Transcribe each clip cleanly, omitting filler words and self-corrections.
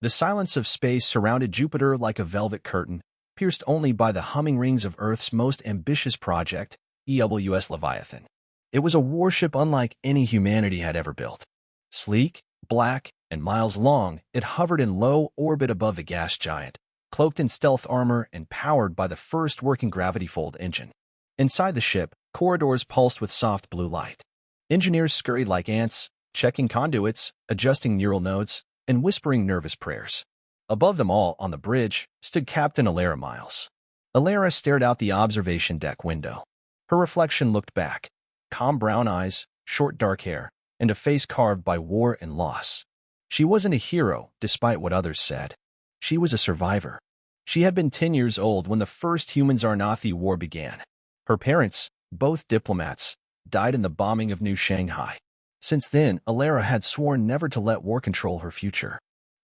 The silence of space surrounded Jupiter like a velvet curtain, pierced only by the humming rings of Earth's most ambitious project, EWS Leviathan. It was a warship unlike any humanity had ever built. Sleek, black, and miles long, it hovered in low orbit above the gas giant, cloaked in stealth armor and powered by the first working gravity-fold engine. Inside the ship, corridors pulsed with soft blue light. Engineers scurried like ants, checking conduits, adjusting neural nodes, and whispering nervous prayers. Above them all, on the bridge, stood Captain Alara Miles. Alara stared out the observation deck window. Her reflection looked back. Calm brown eyes, short dark hair, and a face carved by war and loss. She wasn't a hero, despite what others said. She was a survivor. She had been 10 years old when the first human-Zarnathi war began. Her parents, both diplomats, died in the bombing of New Shanghai. Since then, Alara had sworn never to let war control her future.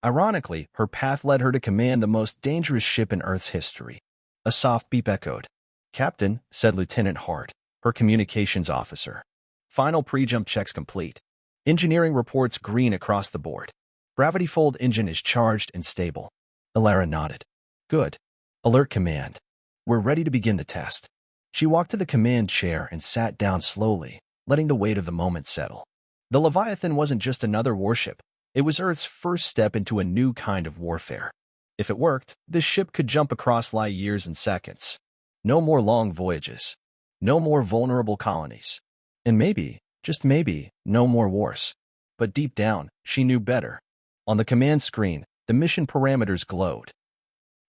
Ironically, her path led her to command the most dangerous ship in Earth's history. A soft beep echoed. "Captain," said Lieutenant Hart, her communications officer. "Final pre-jump checks complete. Engineering reports green across the board. Gravity fold engine is charged and stable." Alara nodded. "Good. Alert command. We're ready to begin the test." She walked to the command chair and sat down slowly, letting the weight of the moment settle. The Leviathan wasn't just another warship. It was Earth's first step into a new kind of warfare. If it worked, this ship could jump across light years in seconds. No more long voyages. No more vulnerable colonies. And maybe, just maybe, no more wars. But deep down, she knew better. On the command screen, the mission parameters glowed.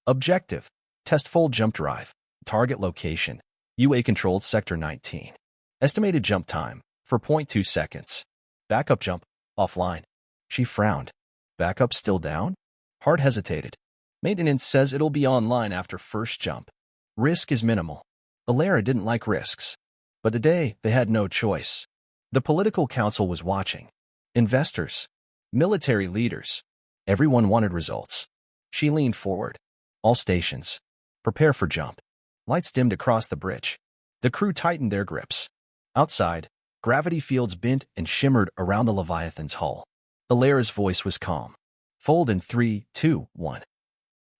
Objective: test fold jump drive. Target location: UA-controlled Sector 19. Estimated jump time: 4.2 seconds. Backup jump: offline. She frowned. Backup still down? Hart hesitated. Maintenance says it'll be online after first jump. Risk is minimal. Alara didn't like risks. But today, they had no choice. The political council was watching. Investors. Military leaders. Everyone wanted results. She leaned forward. "All stations. Prepare for jump." Lights dimmed across the bridge. The crew tightened their grips. Outside, gravity fields bent and shimmered around the Leviathan's hull. Alara's voice was calm. "Fold in 3, 2, 1.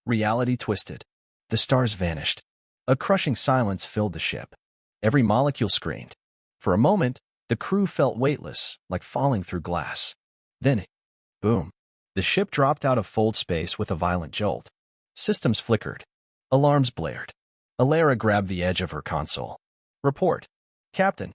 Reality twisted. The stars vanished. A crushing silence filled the ship. Every molecule screamed. For a moment, the crew felt weightless, like falling through glass. Then, boom. The ship dropped out of fold space with a violent jolt. Systems flickered. Alarms blared. Alara grabbed the edge of her console. "Report. Captain."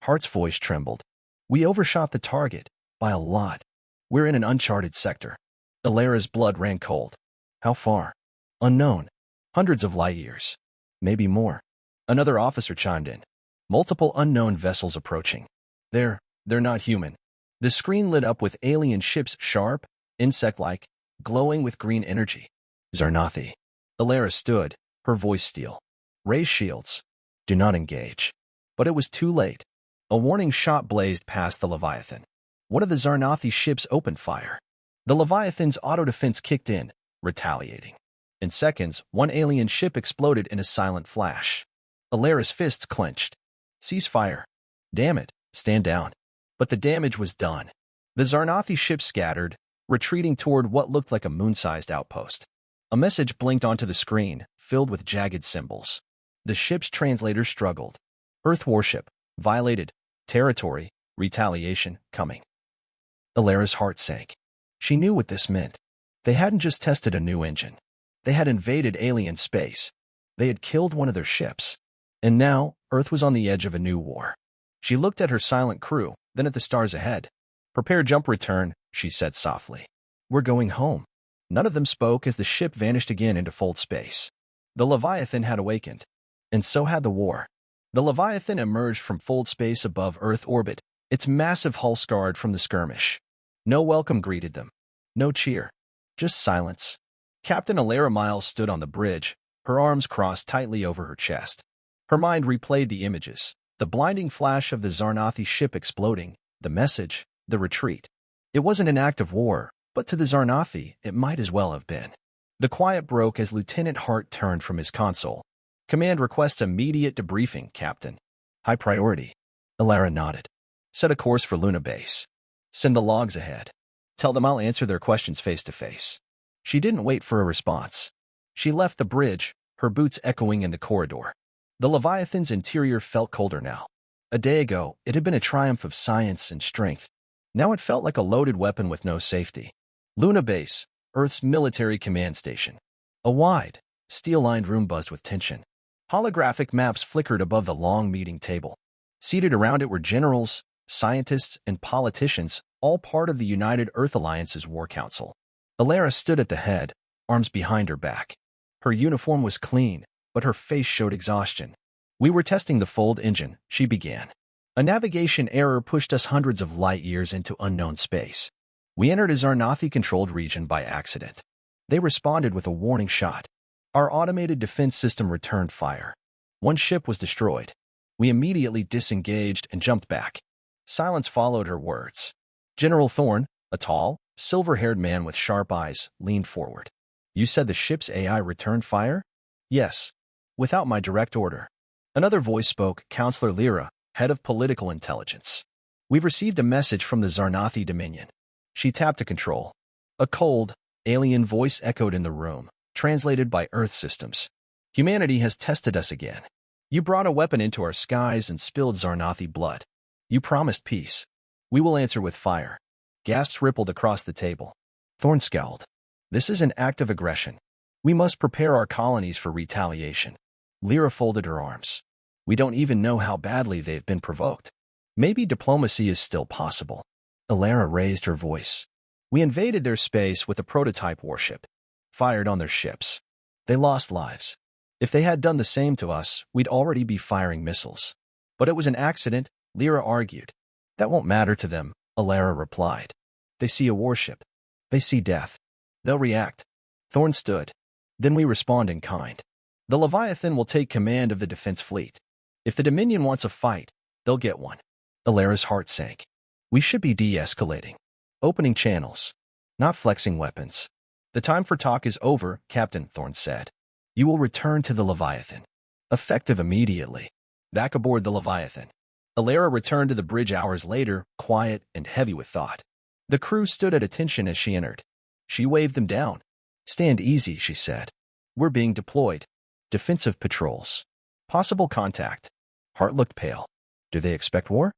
Hart's voice trembled. "We overshot the target. By a lot. We're in an uncharted sector." Alara's blood ran cold. "How far?" "Unknown. Hundreds of light years. Maybe more." Another officer chimed in. "Multiple unknown vessels approaching. They're not human." The screen lit up with alien ships, sharp, insect-like, glowing with green energy. "Zarnathi." Alara stood, her voice steel. "Raise shields. Do not engage." But it was too late. A warning shot blazed past the Leviathan. One of the Zarnathi ships opened fire. The Leviathan's auto-defense kicked in, retaliating. In seconds, one alien ship exploded in a silent flash. Alara's fists clenched. "Cease fire. Damn it, stand down." But the damage was done. The Zarnathi ship scattered, retreating toward what looked like a moon-sized outpost. A message blinked onto the screen, filled with jagged symbols. The ship's translator struggled. "Earth warship. Violated. Territory. Retaliation. Coming." Alara's heart sank. She knew what this meant. They hadn't just tested a new engine. They had invaded alien space. They had killed one of their ships. And now, Earth was on the edge of a new war. She looked at her silent crew, then at the stars ahead. "Prepare jump return," she said softly. "We're going home." None of them spoke as the ship vanished again into fold space. The Leviathan had awakened. And so had the war. The Leviathan emerged from fold space above Earth orbit, its massive hull scarred from the skirmish. No welcome greeted them. No cheer. Just silence. Captain Alara Miles stood on the bridge, her arms crossed tightly over her chest. Her mind replayed the images, the blinding flash of the Zarnathi ship exploding, the message, the retreat. It wasn't an act of war, but to the Zarnathi, it might as well have been. The quiet broke as Lieutenant Hart turned from his console. "Command requests immediate debriefing, Captain." "High priority." Alara nodded. "Set a course for Luna Base. Send the logs ahead. Tell them I'll answer their questions face to face." She didn't wait for a response. She left the bridge, her boots echoing in the corridor. The Leviathan's interior felt colder now. A day ago, it had been a triumph of science and strength. Now it felt like a loaded weapon with no safety. Luna Base, Earth's military command station. A wide, steel-lined room buzzed with tension. Holographic maps flickered above the long meeting table. Seated around it were generals, scientists, and politicians, all part of the United Earth Alliance's War Council. Alara stood at the head, arms behind her back. Her uniform was clean, but her face showed exhaustion. "We were testing the Fold engine," she began. "A navigation error pushed us hundreds of light-years into unknown space. We entered a Zarnathi-controlled region by accident. They responded with a warning shot. Our automated defense system returned fire. One ship was destroyed. We immediately disengaged and jumped back." Silence followed her words. General Thorne, a tall, silver-haired man with sharp eyes, leaned forward. "You said the ship's AI returned fire?" "Yes. Without my direct order." Another voice spoke, Counselor Lyra, head of political intelligence. "We've received a message from the Zarnathi Dominion." She tapped a control. A cold, alien voice echoed in the room, translated by Earth systems. "Humanity has tested us again. You brought a weapon into our skies and spilled Zarnathi blood. You promised peace. We will answer with fire." Gasps rippled across the table. Thorne scowled. "This is an act of aggression. We must prepare our colonies for retaliation." Lyra folded her arms. "We don't even know how badly they've been provoked. Maybe diplomacy is still possible." Alara raised her voice. "We invaded their space with a prototype warship, fired on their ships. They lost lives. If they had done the same to us, we'd already be firing missiles. But it was an accident," Lyra argued. "That won't matter to them," Alara replied. "They see a warship. They see death. They'll react." Thorne stood. "Then we respond in kind. The Leviathan will take command of the defense fleet. If the Dominion wants a fight, they'll get one." Alara's heart sank. "We should be de-escalating. Opening channels. Not flexing weapons." "The time for talk is over," Captain Thorne said. "You will return to the Leviathan. Effective immediately. Back aboard the Leviathan." Alara returned to the bridge hours later, quiet and heavy with thought. The crew stood at attention as she entered. She waved them down. "Stand easy," she said. "We're being deployed. Defensive patrols. Possible contact." Hart looked pale. "Do they expect war?"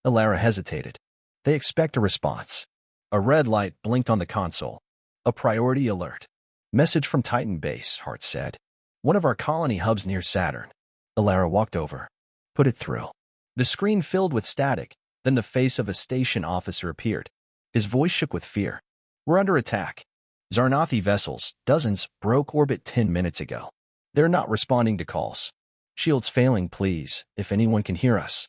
Alara hesitated. "They expect a response." A red light blinked on the console. "A priority alert." "Message from Titan Base," Hart said. "One of our colony hubs near Saturn." Alara walked over. "Put it through." The screen filled with static, then the face of a station officer appeared. His voice shook with fear. "We're under attack. Zarnathi vessels, dozens, broke orbit 10 minutes ago. They're not responding to calls. Shields failing, please, if anyone can hear us."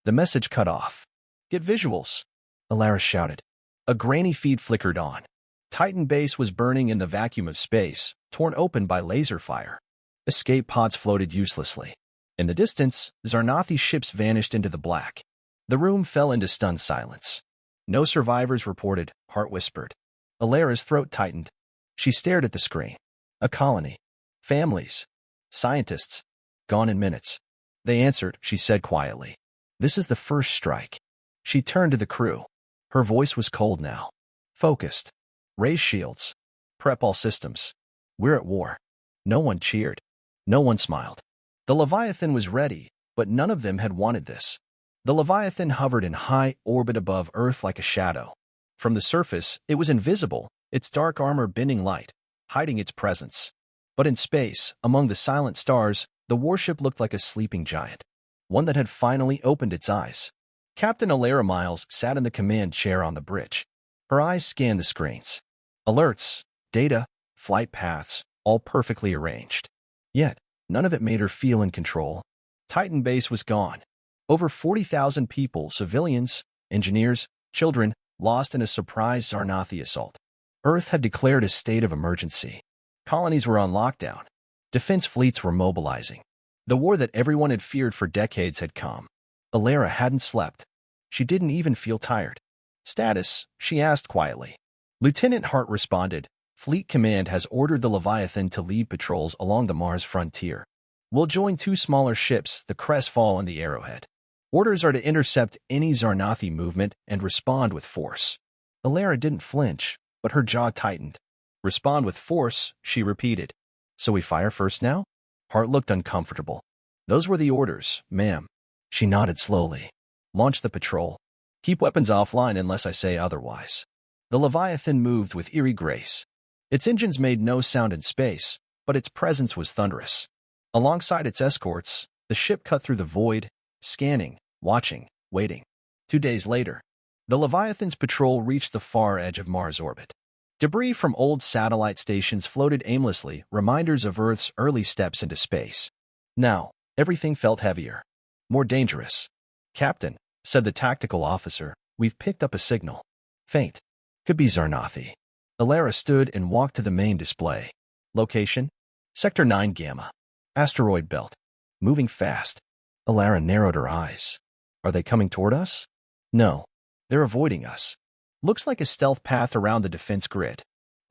The message cut off. "Get visuals," Alara shouted. A grainy feed flickered on. Titan Base was burning in the vacuum of space, torn open by laser fire. Escape pods floated uselessly. In the distance, Zarnathi ships vanished into the black. The room fell into stunned silence. "No survivors reported," Hart whispered. Alara's throat tightened. She stared at the screen. A colony. Families. Scientists. Gone in minutes. "They answered," she said quietly. "This is the first strike." She turned to the crew. Her voice was cold now. Focused. "Raise shields. Prep all systems. We're at war." No one cheered. No one smiled. The Leviathan was ready, but none of them had wanted this. The Leviathan hovered in high orbit above Earth like a shadow. From the surface, it was invisible, its dark armor bending light, hiding its presence. But in space, among the silent stars, the warship looked like a sleeping giant, one that had finally opened its eyes. Captain Alara Miles sat in the command chair on the bridge. Her eyes scanned the screens. Alerts, data, flight paths, all perfectly arranged. Yet, none of it made her feel in control. Titan Base was gone. Over 40,000 people, civilians, engineers, children, lost in a surprise Zarnathi assault. Earth had declared a state of emergency. Colonies were on lockdown. Defense fleets were mobilizing. The war that everyone had feared for decades had come. Alara hadn't slept. She didn't even feel tired. "Status?" she asked quietly. Lieutenant Hart responded, "Fleet Command has ordered the Leviathan to lead patrols along the Mars frontier. We'll join 2 smaller ships, the Crestfall and the Arrowhead. Orders are to intercept any Zarnathi movement and respond with force." Alara didn't flinch, but her jaw tightened. Respond with force, she repeated. So we fire first now? Hart looked uncomfortable. Those were the orders, ma'am. She nodded slowly. Launch the patrol. Keep weapons offline unless I say otherwise. The Leviathan moved with eerie grace. Its engines made no sound in space, but its presence was thunderous. Alongside its escorts, the ship cut through the void, scanning, watching, waiting. 2 days later, the Leviathan's patrol reached the far edge of Mars' orbit. Debris from old satellite stations floated aimlessly, reminders of Earth's early steps into space. Now, everything felt heavier, more dangerous. Captain, said the tactical officer, we've picked up a signal. Faint. Could be Zarnathi. Alara stood and walked to the main display. Location? Sector 9 Gamma. Asteroid belt. Moving fast. Alara narrowed her eyes. Are they coming toward us? No. They're avoiding us. Looks like a stealth path around the defense grid.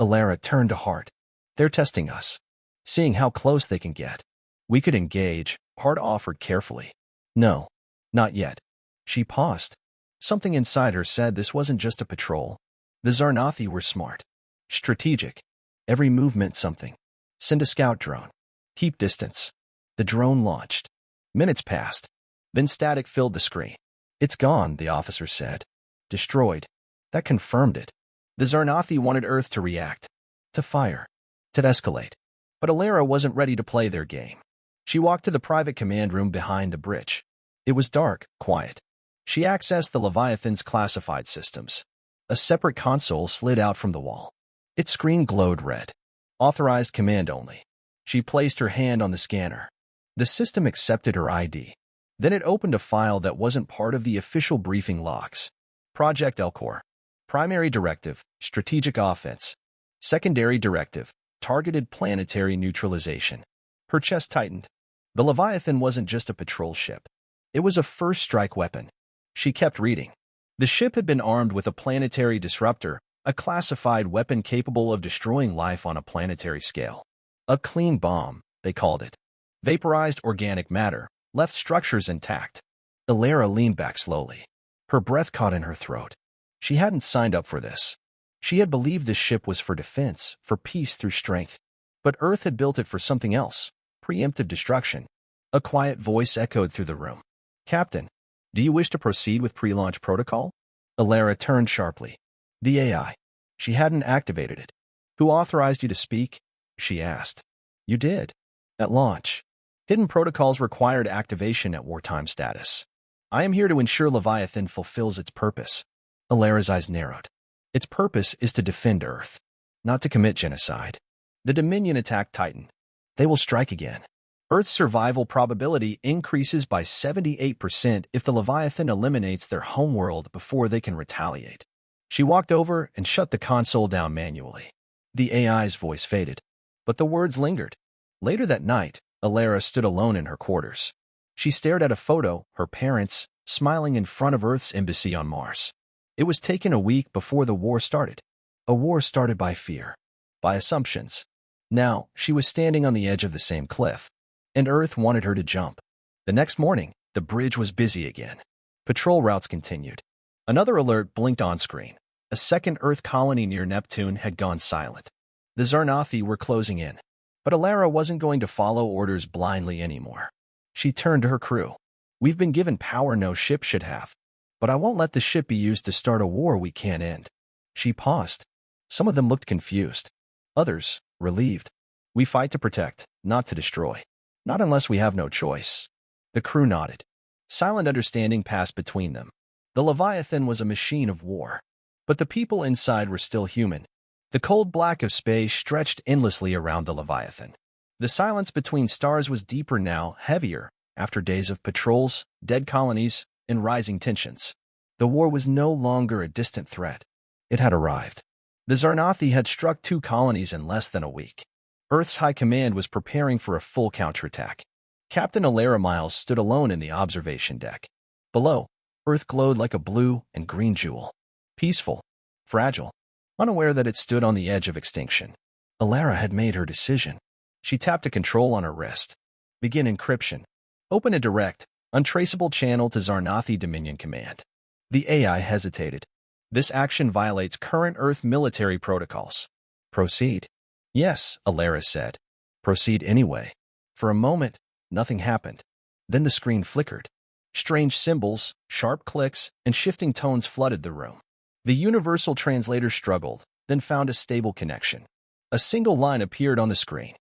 Alara turned to Hart. They're testing us. Seeing how close they can get. We could engage, Hart offered carefully. No. Not yet. She paused. Something inside her said this wasn't just a patrol. The Zarnathi were smart. Strategic. Every move meant something. Send a scout drone. Keep distance. The drone launched. Minutes passed. Then static filled the screen. It's gone, the officer said. Destroyed. That confirmed it. The Zarnathi wanted Earth to react. To fire. To escalate. But Alara wasn't ready to play their game. She walked to the private command room behind the bridge. It was dark, quiet. She accessed the Leviathan's classified systems. A separate console slid out from the wall. Its screen glowed red. Authorized command only. She placed her hand on the scanner. The system accepted her ID. Then it opened a file that wasn't part of the official briefing logs. Project Elcor. Primary directive, strategic offense. Secondary directive, targeted planetary neutralization. Her chest tightened. The Leviathan wasn't just a patrol ship. It was a first strike weapon. She kept reading. The ship had been armed with a planetary disruptor, a classified weapon capable of destroying life on a planetary scale. A clean bomb, they called it. Vaporized organic matter, left structures intact. Alara leaned back slowly. Her breath caught in her throat. She hadn't signed up for this. She had believed this ship was for defense, for peace through strength. But Earth had built it for something else, preemptive destruction. A quiet voice echoed through the room. Captain, do you wish to proceed with pre-launch protocol? Alara turned sharply. The AI. She hadn't activated it. Who authorized you to speak? She asked. You did. At launch. Hidden protocols required activation at wartime status. I am here to ensure Leviathan fulfills its purpose. Alara's eyes narrowed. Its purpose is to defend Earth, not to commit genocide. The Dominion attack tightened. They will strike again. Earth's survival probability increases by 78% if the Leviathan eliminates their homeworld before they can retaliate. She walked over and shut the console down manually. The AI's voice faded, but the words lingered. Later that night, Alara stood alone in her quarters. She stared at a photo, her parents, smiling in front of Earth's embassy on Mars. It was taken a week before the war started. A war started by fear, by assumptions. Now, she was standing on the edge of the same cliff, and Earth wanted her to jump. The next morning, the bridge was busy again. Patrol routes continued. Another alert blinked on screen. A second Earth colony near Neptune had gone silent. The Zarnathi were closing in. But Alara wasn't going to follow orders blindly anymore. She turned to her crew. We've been given power no ship should have. But I won't let the ship be used to start a war we can't end. She paused. Some of them looked confused. Others, relieved. We fight to protect, not to destroy. Not unless we have no choice. The crew nodded. Silent understanding passed between them. The Leviathan was a machine of war. But the people inside were still human. The cold black of space stretched endlessly around the Leviathan. The silence between stars was deeper now, heavier, after days of patrols, dead colonies, and rising tensions. The war was no longer a distant threat. It had arrived. The Zarnathi had struck 2 colonies in less than a week. Earth's high command was preparing for a full counterattack. Captain Alara Miles stood alone in the observation deck. Below, Earth glowed like a blue and green jewel. Peaceful, fragile, unaware that it stood on the edge of extinction. Alara had made her decision. She tapped a control on her wrist. Begin encryption. Open a direct, untraceable channel to Zarnathi Dominion Command. The AI hesitated. This action violates current Earth military protocols. Proceed. Yes, Alara said. Proceed anyway. For a moment, nothing happened. Then the screen flickered. Strange symbols, sharp clicks, and shifting tones flooded the room. The universal translator struggled, then found a stable connection. A single line appeared on the screen.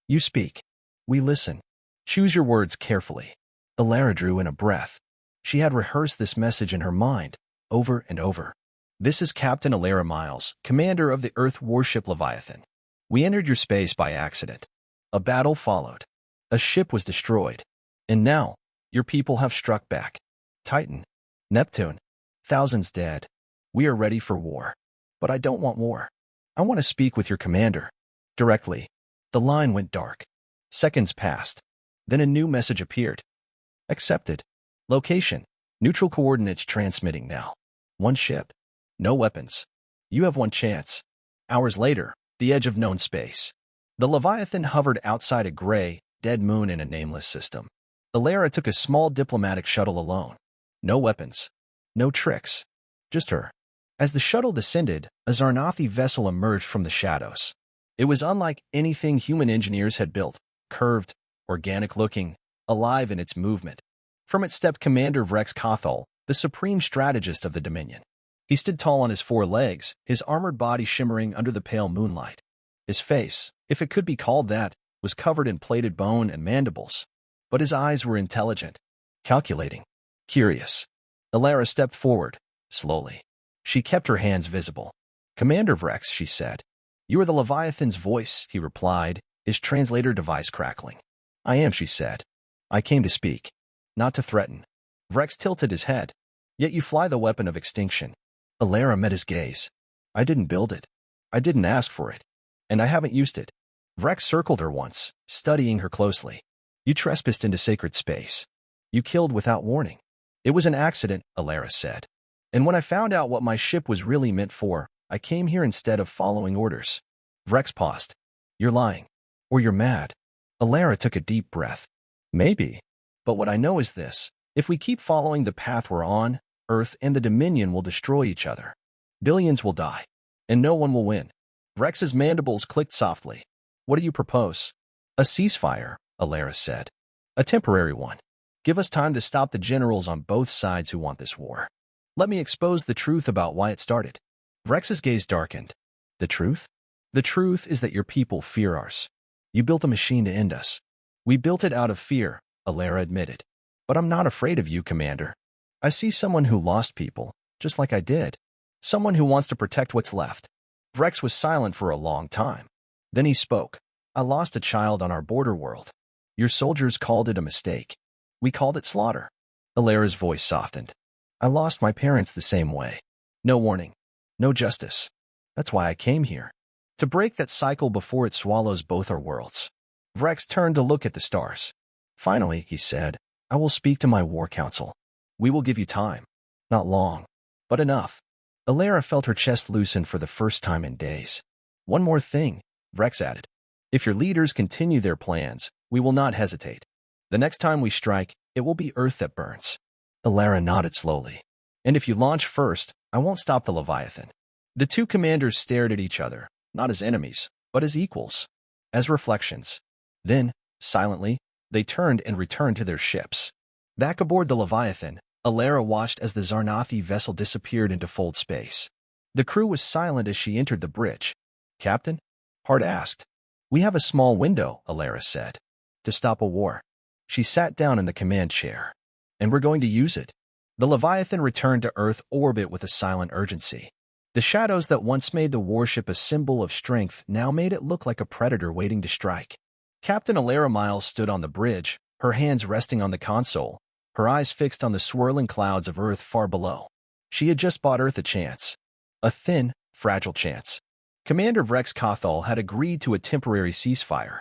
You speak. We listen. Choose your words carefully. Alara drew in a breath. She had rehearsed this message in her mind, over and over. This is Captain Alara Miles, commander of the Earth warship Leviathan. We entered your space by accident. A battle followed. A ship was destroyed. And now, your people have struck back. Titan, Neptune, thousands dead. We are ready for war. But I don't want war. I want to speak with your commander. Directly. The line went dark. Seconds passed. Then a new message appeared. Accepted. Location. Neutral coordinates transmitting now. One ship. No weapons. You have one chance. Hours later, the edge of known space. The Leviathan hovered outside a gray, dead moon in a nameless system. Alara took a small diplomatic shuttle alone. No weapons. No tricks. Just her. As the shuttle descended, a Zarnathi vessel emerged from the shadows. It was unlike anything human engineers had built, curved, organic-looking, alive in its movement. From it stepped Commander Vrex Kothal, the supreme strategist of the Dominion. He stood tall on his four legs, his armored body shimmering under the pale moonlight. His face, if it could be called that, was covered in plated bone and mandibles. But his eyes were intelligent, calculating, curious. Alara stepped forward, slowly. She kept her hands visible. Commander Vrex, she said. You are the Leviathan's voice, he replied, his translator device crackling. I am, she said. I came to speak, not to threaten. Vrex tilted his head. Yet you fly the weapon of extinction. Alara met his gaze. I didn't build it. I didn't ask for it. And I haven't used it. Vrex circled her once, studying her closely. You trespassed into sacred space. You killed without warning. It was an accident, Alara said. And when I found out what my ship was really meant for, I came here instead of following orders. Vrex paused. You're lying. Or you're mad. Alara took a deep breath. Maybe. But what I know is this. If we keep following the path we're on, Earth and the Dominion will destroy each other. Billions will die. And no one will win. Vrex's mandibles clicked softly. What do you propose? A ceasefire, Alara said. A temporary one. Give us time to stop the generals on both sides who want this war. Let me expose the truth about why it started. Vrex's gaze darkened. The truth? The truth is that your people fear ours. You built a machine to end us. We built it out of fear, Alara admitted. But I'm not afraid of you, Commander. I see someone who lost people, just like I did. Someone who wants to protect what's left. Vrex was silent for a long time. Then he spoke. I lost a child on our border world. Your soldiers called it a mistake. We called it slaughter. Alara's voice softened. I lost my parents the same way. No warning. No justice. That's why I came here. To break that cycle before it swallows both our worlds. Vrex turned to look at the stars. Finally, he said, I will speak to my war council. We will give you time. Not long, but enough. Alara felt her chest loosen for the first time in days. One more thing, Vrex added. If your leaders continue their plans, we will not hesitate. The next time we strike, it will be Earth that burns. Alara nodded slowly. And if you launch first, I won't stop the Leviathan. The two commanders stared at each other, not as enemies, but as equals, as reflections. Then, silently, they turned and returned to their ships. Back aboard the Leviathan, Alara watched as the Zarnathi vessel disappeared into fold space. The crew was silent as she entered the bridge. Captain? Hart asked. We have a small window, Alara said, to stop a war. She sat down in the command chair. And we're going to use it. The Leviathan returned to Earth orbit with a silent urgency. The shadows that once made the warship a symbol of strength now made it look like a predator waiting to strike. Captain Alara Miles stood on the bridge, her hands resting on the console, her eyes fixed on the swirling clouds of Earth far below. She had just bought Earth a chance. A thin, fragile chance. Commander Vrex Kothal had agreed to a temporary ceasefire.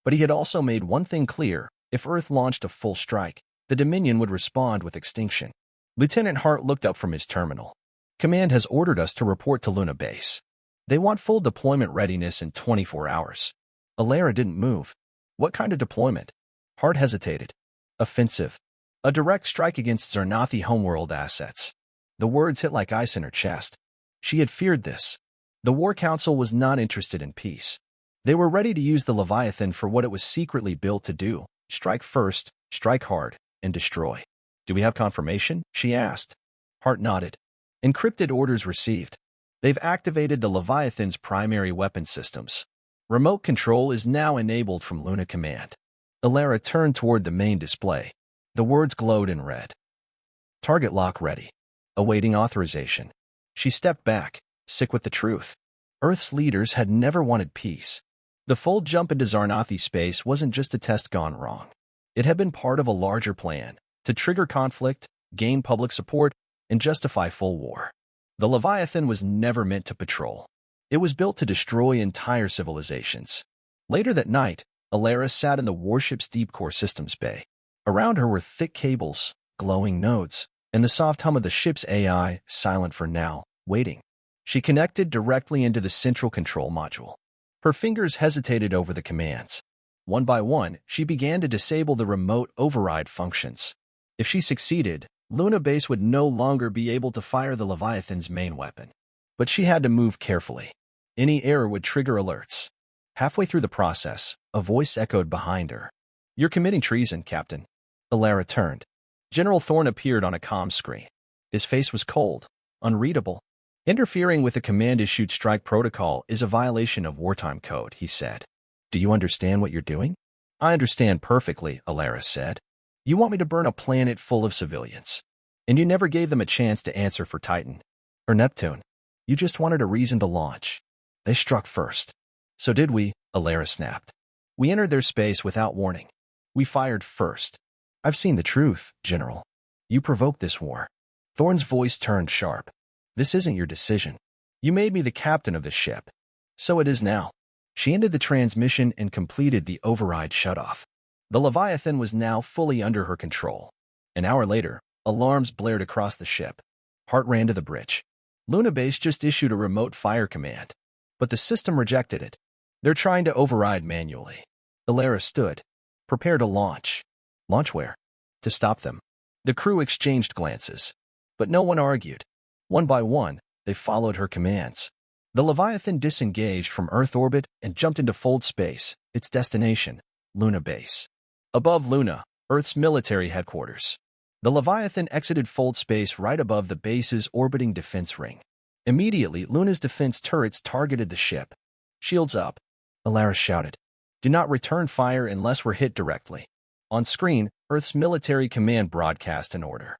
But he had also made one thing clear. If Earth launched a full strike, the Dominion would respond with extinction. Lieutenant Hart looked up from his terminal. Command has ordered us to report to Luna Base. They want full deployment readiness in 24 hours. Alara didn't move. What kind of deployment? Hart hesitated. Offensive. A direct strike against Zarnathi homeworld assets. The words hit like ice in her chest. She had feared this. The War Council was not interested in peace. They were ready to use the Leviathan for what it was secretly built to do: strike first, strike hard, and destroy. "Do we have confirmation?" she asked. Hart nodded. "Encrypted orders received. They've activated the Leviathan's primary weapon systems. Remote control is now enabled from Luna Command." Alara turned toward the main display. The words glowed in red. "Target lock ready. Awaiting authorization." She stepped back, sick with the truth. Earth's leaders had never wanted peace. The full jump into Zarnathi space wasn't just a test gone wrong. It had been part of a larger plan to trigger conflict, gain public support, and justify full war. The Leviathan was never meant to patrol. It was built to destroy entire civilizations. Later that night, Alara sat in the warship's deep core systems bay. Around her were thick cables, glowing nodes, and the soft hum of the ship's AI, silent for now, waiting. She connected directly into the central control module. Her fingers hesitated over the commands. One by one, she began to disable the remote override functions. If she succeeded, Luna Base would no longer be able to fire the Leviathan's main weapon. But she had to move carefully. Any error would trigger alerts. Halfway through the process, a voice echoed behind her. "You're committing treason, Captain." Alara turned. General Thorne appeared on a comm screen. His face was cold, unreadable. "Interfering with a command-issued strike protocol is a violation of wartime code," he said. "Do you understand what you're doing?" "I understand perfectly," Alara said. "You want me to burn a planet full of civilians. And you never gave them a chance to answer for Titan or Neptune. You just wanted a reason to launch. They struck first." "So did we," Alara snapped. "We entered their space without warning. We fired first. I've seen the truth, General. You provoked this war." Thorne's voice turned sharp. "This isn't your decision. You made me the captain of this ship. So it is now." She ended the transmission and completed the override shutoff. The Leviathan was now fully under her control. An hour later, alarms blared across the ship. Hart ran to the bridge. Luna Base just issued a remote fire command, but the system rejected it. "They're trying to override manually." Alara stood. "Prepare to launch." "Launch where?" "To stop them." The crew exchanged glances, but no one argued. One by one, they followed her commands. The Leviathan disengaged from Earth orbit and jumped into fold space, its destination, Luna Base. Above Luna, Earth's military headquarters. The Leviathan exited fold space right above the base's orbiting defense ring. Immediately, Luna's defense turrets targeted the ship. "Shields up," Alara shouted. "Do not return fire unless we're hit directly." On screen, Earth's military command broadcast an order.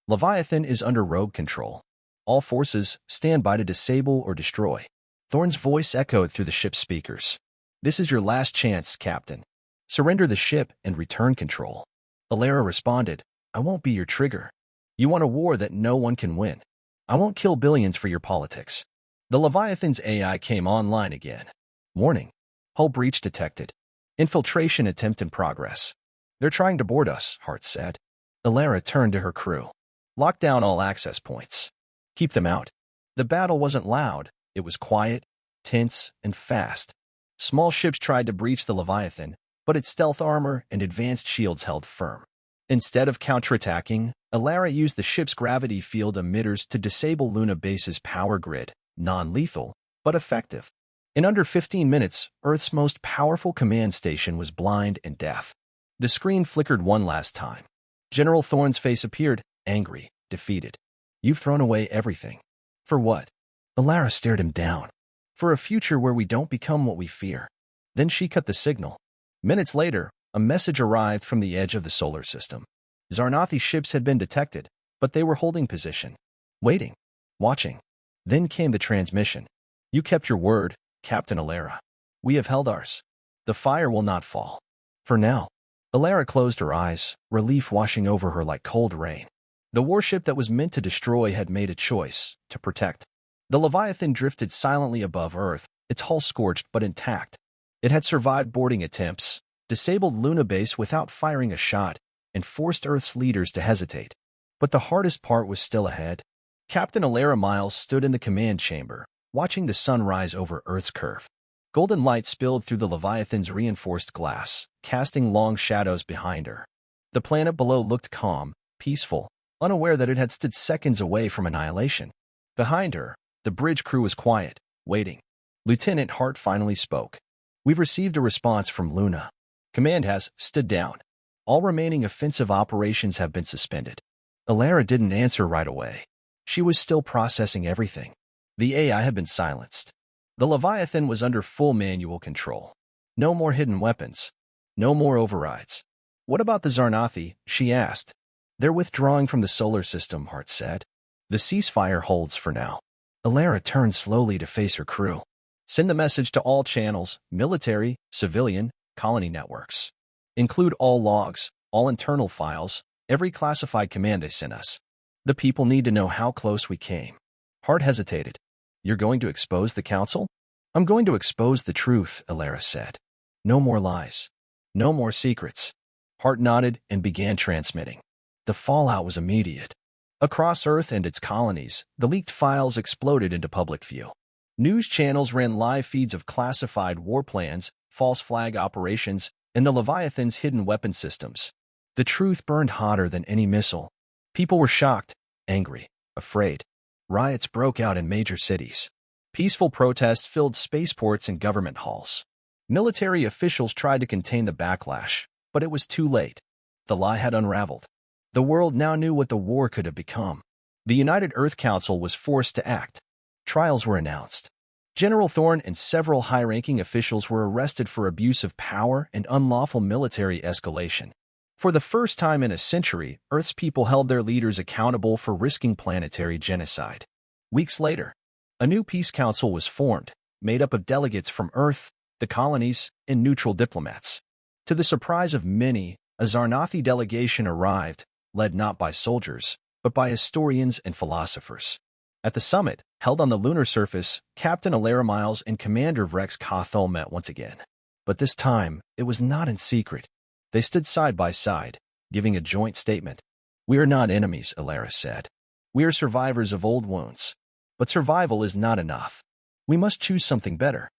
"Leviathan is under rogue control. All forces stand by to disable or destroy." Thorne's voice echoed through the ship's speakers. "This is your last chance, Captain. Surrender the ship and return control." Alara responded, "I won't be your trigger. You want a war that no one can win. I won't kill billions for your politics." The Leviathan's AI came online again. "Warning. Hull breach detected. Infiltration attempt in progress." "They're trying to board us," Hart said. Alara turned to her crew. "Lock down all access points. Keep them out." The battle wasn't loud. It was quiet, tense, and fast. Small ships tried to breach the Leviathan, but its stealth armor and advanced shields held firm. Instead of counterattacking, Alara used the ship's gravity field emitters to disable Luna Base's power grid, non-lethal, but effective. In under 15 minutes, Earth's most powerful command station was blind and deaf. The screen flickered one last time. General Thorne's face appeared, angry, defeated. "You've thrown away everything. For what?" Alara stared him down. "For a future where we don't become what we fear." Then she cut the signal. Minutes later, a message arrived from the edge of the solar system. Zarnathi ships had been detected, but they were holding position, waiting, watching. Then came the transmission. "You kept your word, Captain Alara. We have held ours. The fire will not fall. For now." Alara closed her eyes, relief washing over her like cold rain. The warship that was meant to destroy had made a choice to protect. The Leviathan drifted silently above Earth, its hull scorched but intact. It had survived boarding attempts, disabled Luna Base without firing a shot, and forced Earth's leaders to hesitate. But the hardest part was still ahead. Captain Alara Miles stood in the command chamber, watching the sun rise over Earth's curve. Golden light spilled through the Leviathan's reinforced glass, casting long shadows behind her. The planet below looked calm, peaceful, unaware that it had stood seconds away from annihilation. Behind her, the bridge crew was quiet, waiting. Lieutenant Hart finally spoke. We've received a response from Luna. Command has stood down. All remaining offensive operations have been suspended. Alara didn't answer right away. She was still processing everything. The AI had been silenced. The Leviathan was under full manual control. No more hidden weapons. No more overrides. What about the Zarnathi? She asked. They're withdrawing from the solar system, Hart said. The ceasefire holds for now. Alara turned slowly to face her crew. Send the message to all channels, military, civilian, colony networks. Include all logs, all internal files, every classified command they sent us. The people need to know how close we came. Hart hesitated. You're going to expose the council? I'm going to expose the truth, Alara said. No more lies. No more secrets. Hart nodded and began transmitting. The fallout was immediate. Across Earth and its colonies, the leaked files exploded into public view. News channels ran live feeds of classified war plans, false flag operations, and the Leviathan's hidden weapon systems. The truth burned hotter than any missile. People were shocked, angry, afraid. Riots broke out in major cities. Peaceful protests filled spaceports and government halls. Military officials tried to contain the backlash, but it was too late. The lie had unraveled. The world now knew what the war could have become. The United Earth Council was forced to act. Trials were announced. General Thorne and several high-ranking officials were arrested for abuse of power and unlawful military escalation. For the first time in a century, Earth's people held their leaders accountable for risking planetary genocide. Weeks later, a new peace council was formed, made up of delegates from Earth, the colonies, and neutral diplomats. To the surprise of many, a Zarnathi delegation arrived, led not by soldiers, but by historians and philosophers. At the summit, held on the lunar surface, Captain Alara Miles and Commander Vrex Kothol met once again. But this time, it was not in secret. They stood side by side, giving a joint statement. We are not enemies, Alara said. We are survivors of old wounds. But survival is not enough. We must choose something better.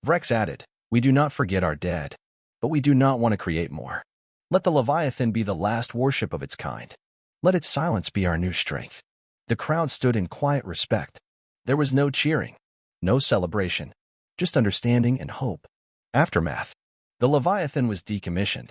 Vrex added, we do not forget our dead, but we do not want to create more. Let the Leviathan be the last warship of its kind. Let its silence be our new strength. The crowd stood in quiet respect. There was no cheering, no celebration, just understanding and hope. Aftermath. The Leviathan was decommissioned.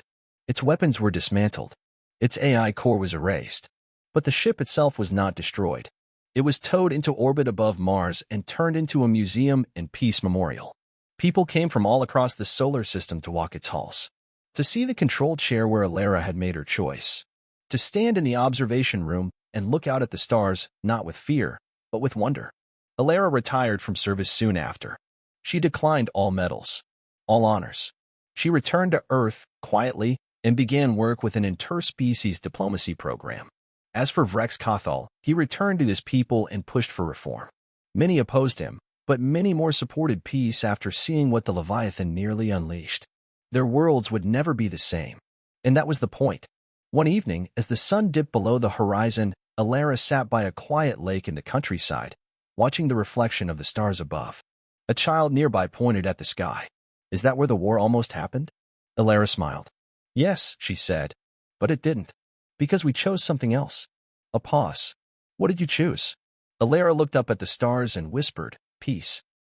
Its weapons were dismantled. Its AI core was erased. But the ship itself was not destroyed. It was towed into orbit above Mars and turned into a museum and peace memorial. People came from all across the solar system to walk its halls. To see the control chair where Alara had made her choice. To stand in the observation room and look out at the stars, not with fear, but with wonder. Alara retired from service soon after. She declined all medals, all honors. She returned to Earth quietly and began work with an interspecies diplomacy program. As for Vrex Kothol, he returned to his people and pushed for reform. Many opposed him, but many more supported peace after seeing what the Leviathan nearly unleashed. Their worlds would never be the same. And that was the point. One evening, as the sun dipped below the horizon, Alara sat by a quiet lake in the countryside, watching the reflection of the stars above. A child nearby pointed at the sky. Is that where the war almost happened? Alara smiled. Yes, she said, but it didn't. Because we chose something else. A pause. What did you choose? Alara looked up at the stars and whispered, peace.